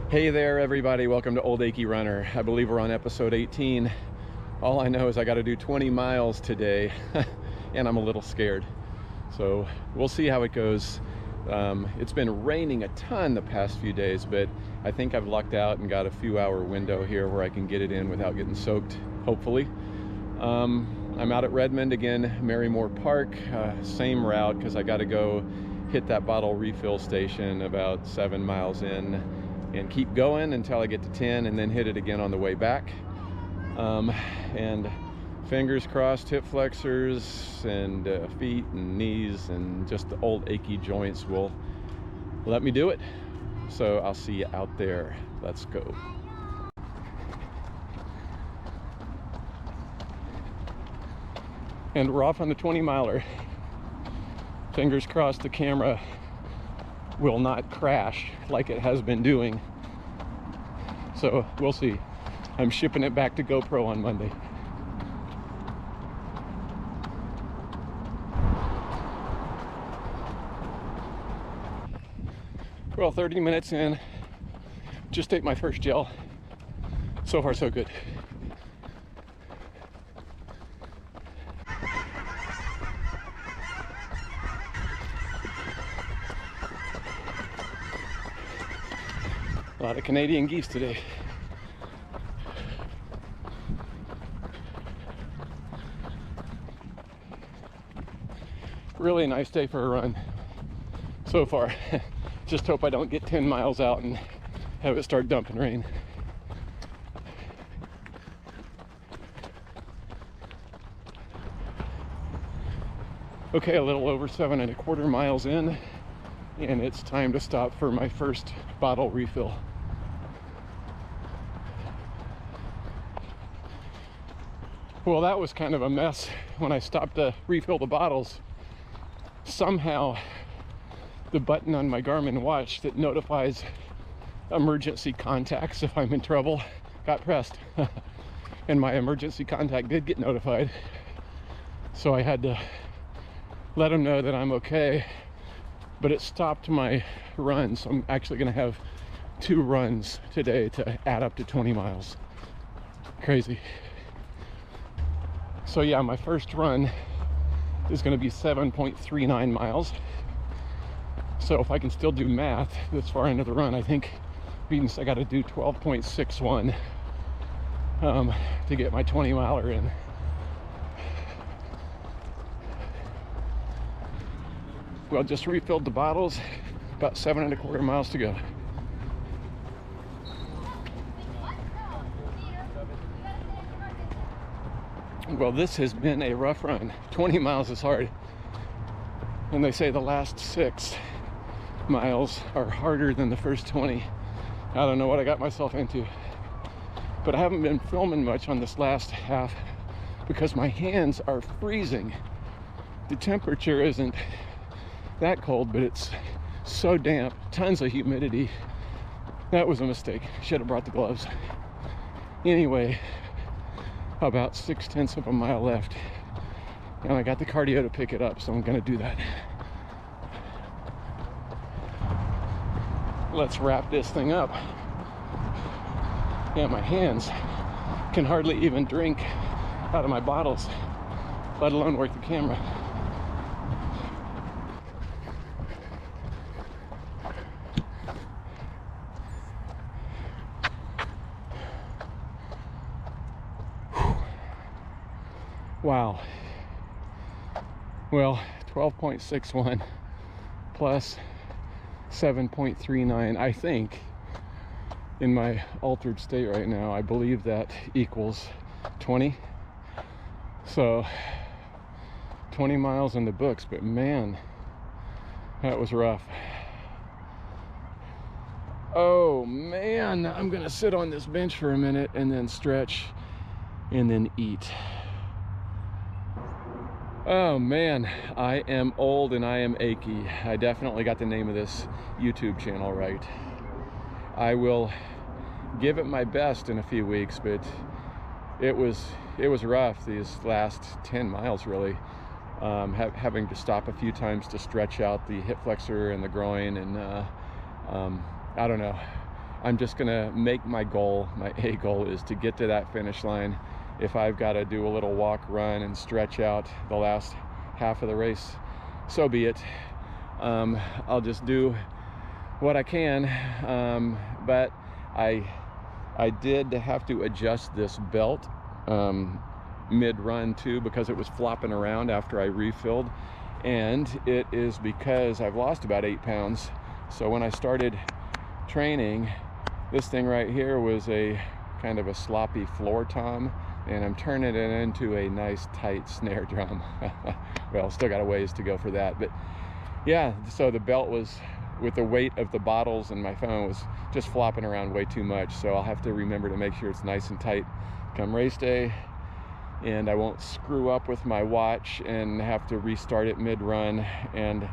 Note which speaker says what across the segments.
Speaker 1: Hey there, everybody. Welcome to Old Achy Runner. I believe we're on episode 18. All I know is I got to do 20 miles today, and I'm a little scared. So we'll see how it goes. It's been raining a ton the past few days, but I think I've lucked out and got a few hour window here where I can get it in without getting soaked, hopefully. I'm out at Redmond again, Marymore Park, same route because I got to go hit that bottle refill station about 7 miles in and keep going until I get to 10 and then hit it again on the way back. And fingers crossed, hip flexors and feet and knees and just the old achy joints will let me do it. So I'll see you out there. Let's go. And we're off on the 20 miler. Fingers crossed the camera will not crash like it has been doing. So we'll see. I'm shipping it back to GoPro on Monday. Well, 30 minutes in, just ate my first gel. So far, so good. A lot of Canadian geese today. Really nice day for a run so far. Just hope I don't get 10 miles out and have it start dumping rain. Okay, a little over 7¼ miles in, and it's time to stop for my first bottle refill. Well, that was kind of a mess. When I stopped to refill the bottles, somehow the button on my Garmin watch that notifies emergency contacts if I'm in trouble got pressed. And my emergency contact did get notified. So I had to let him know that I'm okay. But it stopped my run, so I'm actually going to have 2 runs today to add up to 20 miles. Crazy. So yeah, my first run is going to be 7.39 miles. So if I can still do math this far into the run, I think means I got to do 12.61 to get my 20 miler in. Well, just refilled the bottles, about 7¼ miles to go. Well, this has been a rough run. 20 miles is hard. And they say the last 6 miles are harder than the first 20. I don't know what I got myself into. But I haven't been filming much on this last half because my hands are freezing. The temperature isn't that cold, but it's so damp, tons of humidity. That was a mistake. Should have brought the gloves. Anyway, about 0.6 of a mile left, and I got the cardio to pick it up, so I'm gonna do that. Let's wrap this thing up. Yeah, my hands can hardly even drink out of my bottles, let alone work the camera. Wow. Well, 12.61 plus 7.39, I think, in my altered state right now, I believe that equals 20. So 20 miles in the books, but man, that was rough. Oh man, I'm gonna sit on this bench for a minute and then stretch and then eat. Oh man, I am old and I am achy. I definitely got the name of this YouTube channel right. I will give it my best in a few weeks, but it was rough these last 10 miles really. Having to stop a few times to stretch out the hip flexor and the groin, and I don't know. I'm just gonna make my goal, my A goal is to get to that finish line. If I've got to do a little walk, run, and stretch out the last half of the race, so be it. I'll just do what I can, but I did have to adjust this belt mid-run too, because it was flopping around after I refilled, and it is because I've lost about 8 pounds. So when I started training, this thing right here was a kind of a sloppy floor tom, and I'm turning it into a nice tight snare drum. Well, still got a ways to go for that, but yeah, so the belt was, with the weight of the bottles and my phone, was just flopping around way too much. So I'll have to remember to make sure it's nice and tight come race day, and I won't screw up with my watch and have to restart it mid-run, and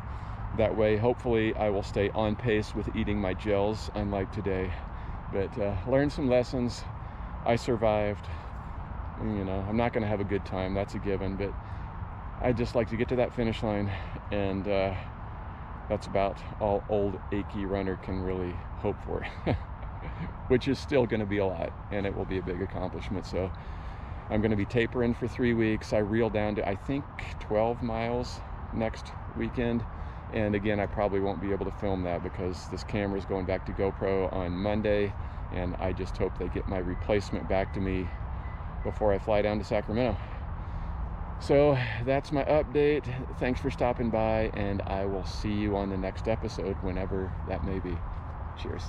Speaker 1: that way hopefully I will stay on pace with eating my gels, unlike today. But learned some lessons. I survived. You know, I'm not going to have a good time, that's a given, but I just like to get to that finish line, and that's about all old achy runner can really hope for. Which is still going to be a lot, and it will be a big accomplishment. So I'm going to be tapering for 3 weeks. I reel down to, I think, 12 miles next weekend, and again, I probably won't be able to film that because this camera is going back to GoPro on Monday, and I just hope they get my replacement back to me before I fly down to Sacramento. So that's my update. Thanks for stopping by, and I will see you on the next episode, whenever that may be. Cheers.